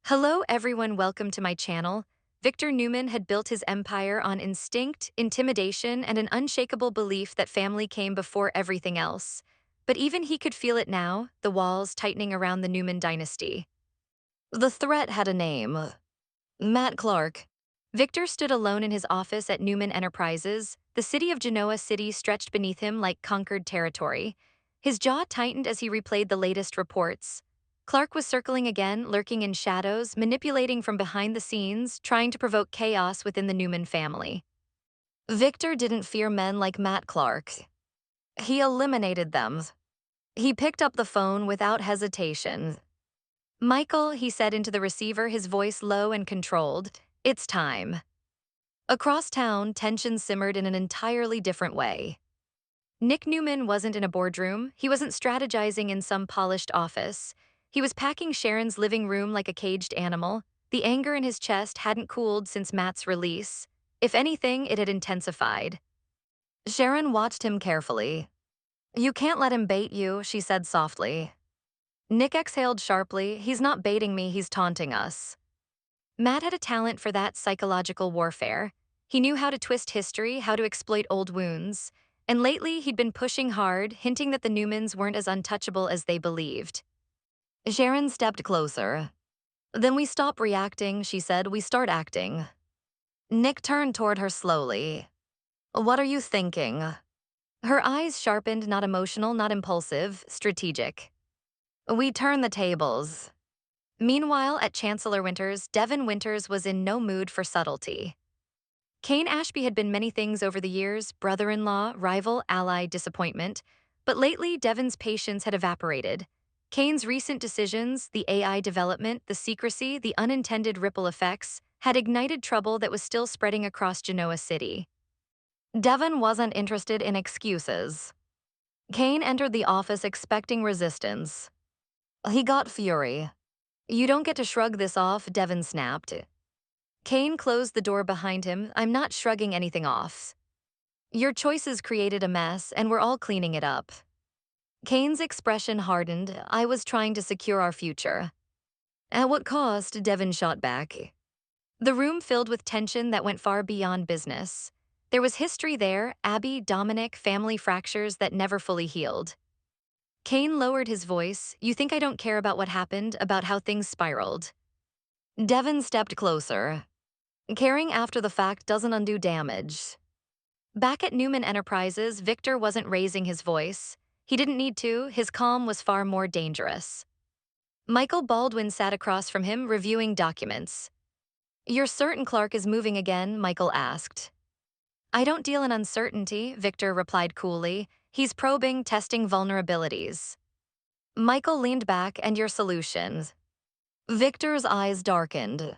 Hello everyone, welcome to my channel. Victor Newman had built his empire on instinct, intimidation, and an unshakable belief that family came before everything else. But even he could feel it now, the walls tightening around the Newman dynasty. The threat had a name. Matt Clark. Victor stood alone in his office at Newman Enterprises. The city of Genoa City stretched beneath him like conquered territory. His jaw tightened as he replayed the latest reports. Clark was circling again, lurking in shadows, manipulating from behind the scenes, trying to provoke chaos within the Newman family. Victor didn't fear men like Matt Clark. He eliminated them. He picked up the phone without hesitation. Michael, he said into the receiver, his voice low and controlled, "It's time." Across town, tension simmered in an entirely different way. Nick Newman wasn't in a boardroom. He wasn't strategizing in some polished office. He was packing Sharon's living room like a caged animal. The anger in his chest hadn't cooled since Matt's release. If anything, it had intensified. Sharon watched him carefully. "You can't let him bait you," she said softly. Nick exhaled sharply. "He's not baiting me, he's taunting us." Matt had a talent for that psychological warfare. He knew how to twist history, how to exploit old wounds. And lately, he'd been pushing hard, hinting that the Newmans weren't as untouchable as they believed. Sharon stepped closer. "Then we stop reacting," she said. "We start acting." Nick turned toward her slowly. "What are you thinking?" Her eyes sharpened, not emotional, not impulsive, strategic. "We turn the tables." Meanwhile, at Chancellor Winters, Devon Winters was in no mood for subtlety. Kane Ashby had been many things over the years: brother-in-law, rival, ally, disappointment. But lately, Devon's patience had evaporated. Kane's recent decisions, the AI development, the secrecy, the unintended ripple effects, had ignited trouble that was still spreading across Genoa City. Devon wasn't interested in excuses. Kane entered the office expecting resistance. He got fury. "You don't get to shrug this off," Devon snapped. Kane closed the door behind him. "I'm not shrugging anything off. Your choices created a mess, and we're all cleaning it up." Kane's expression hardened. "I was trying to secure our future." "At what cost?" Devon shot back. The room filled with tension that went far beyond business. There was history there: Abby, Dominic, family fractures that never fully healed. Kane lowered his voice. "You think I don't care about what happened, about how things spiraled?" Devon stepped closer. "Caring after the fact doesn't undo damage." Back at Newman Enterprises, Victor wasn't raising his voice. He didn't need to. His calm was far more dangerous. Michael Baldwin sat across from him, reviewing documents. "You're certain Clark is moving again?" Michael asked. "I don't deal in uncertainty," Victor replied coolly. "He's probing, testing vulnerabilities." Michael leaned back. "And your solutions?" Victor's eyes darkened.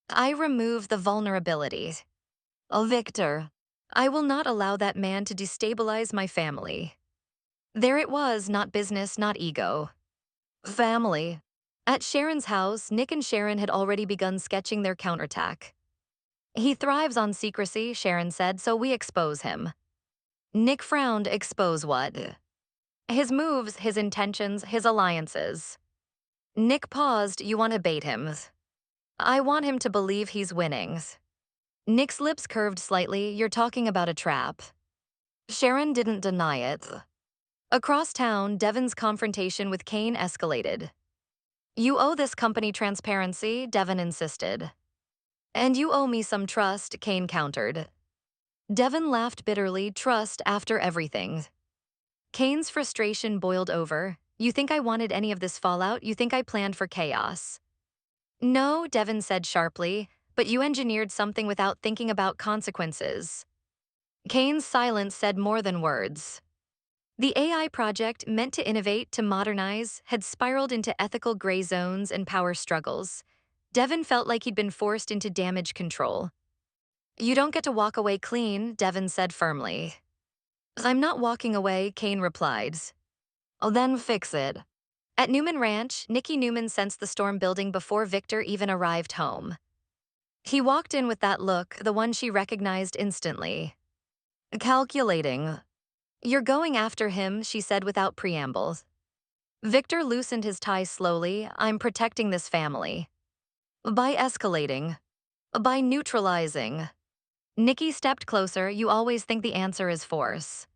"I remove the vulnerability." "Oh, Victor, I will not allow that man to destabilize my family." There it was, not business, not ego. Family. At Sharon's house, Nick and Sharon had already begun sketching their counterattack. "He thrives on secrecy," Sharon said, "so we expose him." Nick frowned. "Expose what?" "His moves, his intentions, his alliances." Nick paused. "You want to bait him?" "I want him to believe he's winning." Nick's lips curved slightly. "You're talking about a trap." Sharon didn't deny it. Across town, Devon's confrontation with Kane escalated. "You owe this company transparency," Devon insisted. "And you owe me some trust," Kane countered. Devon laughed bitterly. "Trust after everything." Kane's frustration boiled over. "You think I wanted any of this fallout? You think I planned for chaos?" "No," Devon said sharply, "but you engineered something without thinking about consequences." Kane's silence said more than words. The AI project, meant to innovate, to modernize, had spiraled into ethical gray zones and power struggles. Devon felt like he'd been forced into damage control. "You don't get to walk away clean," Devon said firmly. "I'm not walking away," Kane replied. "Oh, then fix it." At Newman Ranch, Nicky Newman sensed the storm building before Victor even arrived home. He walked in with that look, the one she recognized instantly. "Calculating." "You're going after him," she said without preamble. Victor loosened his tie slowly. "I'm protecting this family." By escalating. By neutralizing. Nikki stepped closer. You always think the answer is force.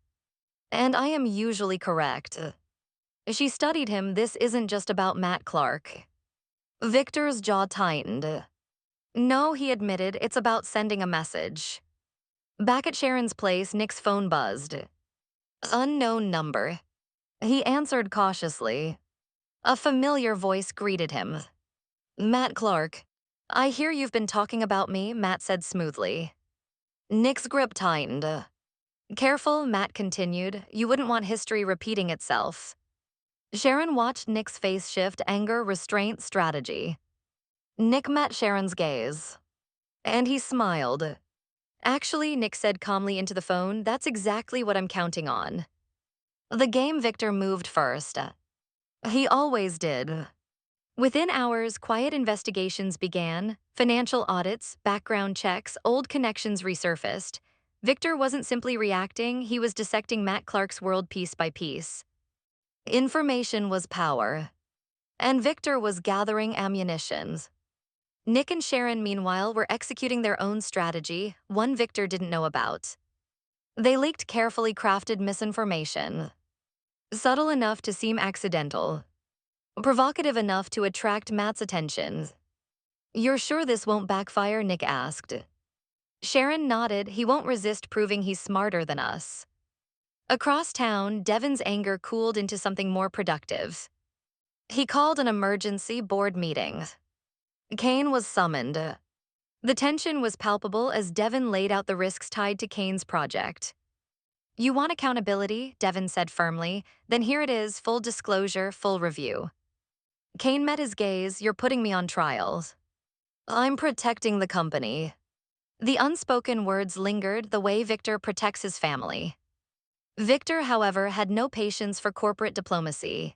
And I am usually correct. She studied him. This isn't just about Matt Clark. Victor's jaw tightened. No, he admitted, it's about sending a message. Back at Sharon's place, Nick's phone buzzed. Unknown number. He answered cautiously. A familiar voice greeted him. Matt Clark. I hear you've been talking about me, Matt said smoothly. Nick's grip tightened. Careful, Matt continued. You wouldn't want history repeating itself. Sharon watched Nick's face shift, anger, restraint, strategy. Nick met Sharon's gaze. And he smiled. Actually, Nick said calmly into the phone, that's exactly what I'm counting on. The game Victor moved first. He always did. Within hours, quiet investigations began, financial audits, background checks, old connections resurfaced. Victor wasn't simply reacting, he was dissecting Matt Clark's world piece by piece. Information was power. And Victor was gathering ammunition. Nick and Sharon, meanwhile, were executing their own strategy, one Victor didn't know about. They leaked carefully crafted misinformation. Subtle enough to seem accidental. Provocative enough to attract Matt's attention. You're sure this won't backfire? Nick asked. Sharon nodded. He won't resist proving he's smarter than us. Across town, Devin's anger cooled into something more productive. He called an emergency board meeting. Kane was summoned. The tension was palpable as Devin laid out the risks tied to Kane's project. You want accountability, Devin said firmly, then here it is, full disclosure, full review. Kane met his gaze. You're putting me on trial. I'm protecting the company. The unspoken words lingered the way Victor protects his family. Victor, however, had no patience for corporate diplomacy.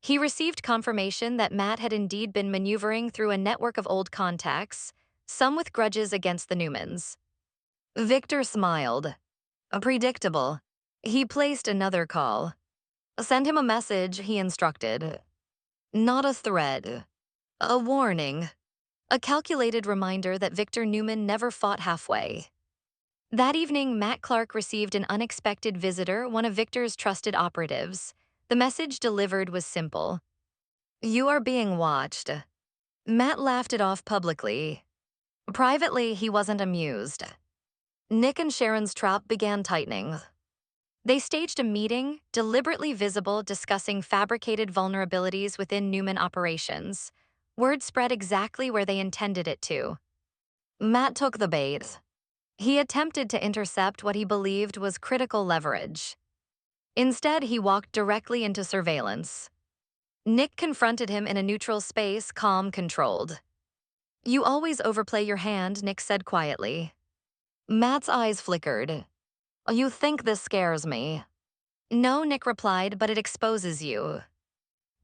He received confirmation that Matt had indeed been maneuvering through a network of old contacts, some with grudges against the Newmans. Victor smiled. Predictable. He placed another call. Send him a message, he instructed. Not a threat. A warning. A calculated reminder that Victor Newman never fought halfway. That evening, Matt Clark received an unexpected visitor, one of Victor's trusted operatives. The message delivered was simple. You are being watched. Matt laughed it off publicly. Privately, he wasn't amused. Nick and Sharon's trap began tightening. They staged a meeting, deliberately visible, discussing fabricated vulnerabilities within Newman operations. Word spread exactly where they intended it to. Matt took the bait. He attempted to intercept what he believed was critical leverage. Instead, he walked directly into surveillance. Nick confronted him in a neutral space, calm, controlled. You always overplay your hand, Nick said quietly. Matt's eyes flickered. You think this scares me? No, Nick replied, but it exposes you.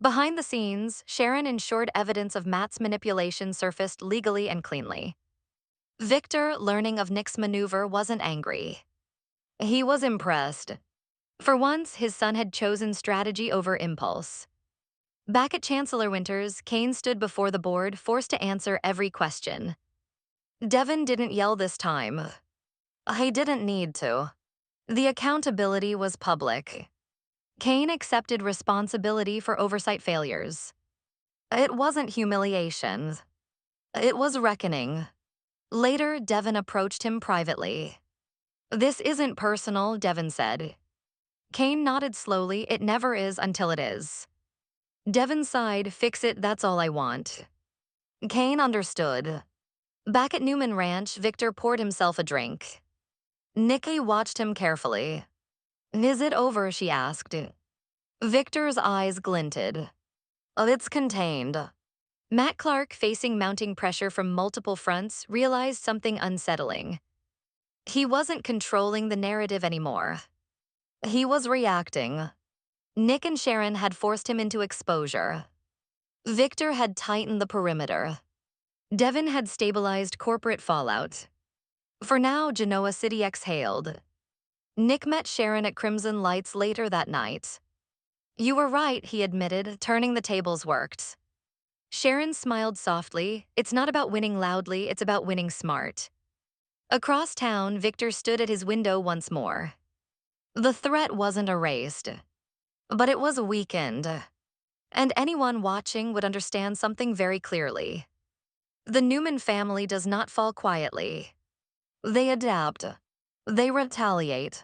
Behind the scenes, Sharon ensured evidence of Matt's manipulation surfaced legally and cleanly. Victor, learning of Nick's maneuver, wasn't angry. He was impressed. For once, his son had chosen strategy over impulse. Back at Chancellor Winters, Kane stood before the board, forced to answer every question. Devin didn't yell this time. He didn't need to. The accountability was public. Kane accepted responsibility for oversight failures. It wasn't humiliation. It was reckoning. Later, Devin approached him privately. This isn't personal, Devin said. Kane nodded slowly. It never is until it is. Devin sighed. Fix it, that's all I want. Kane understood. Back at Newman Ranch, Victor poured himself a drink. Nikki watched him carefully. Is it over? She asked. Victor's eyes glinted. It's contained. Matt Clark, facing mounting pressure from multiple fronts, realized something unsettling. He wasn't controlling the narrative anymore. He was reacting. Nick and Sharon had forced him into exposure. Victor had tightened the perimeter. Devin had stabilized corporate fallout. For now, Genoa City exhaled. Nick met Sharon at Crimson Lights later that night. You were right, he admitted, turning the tables worked. Sharon smiled softly. It's not about winning loudly, it's about winning smart. Across town, Victor stood at his window once more. The threat wasn't erased, but it was weakened, and anyone watching would understand something very clearly. The Newman family does not fall quietly. They adapt. They retaliate.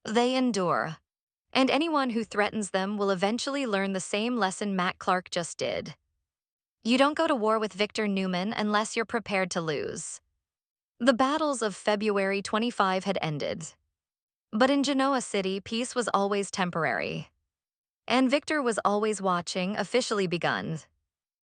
They endure. And anyone who threatens them will eventually learn the same lesson Matt Clark just did. You don't go to war with Victor Newman unless you're prepared to lose. The battles of February 25 had ended. But in Genoa City, peace was always temporary. And Victor was always watching, officially begun.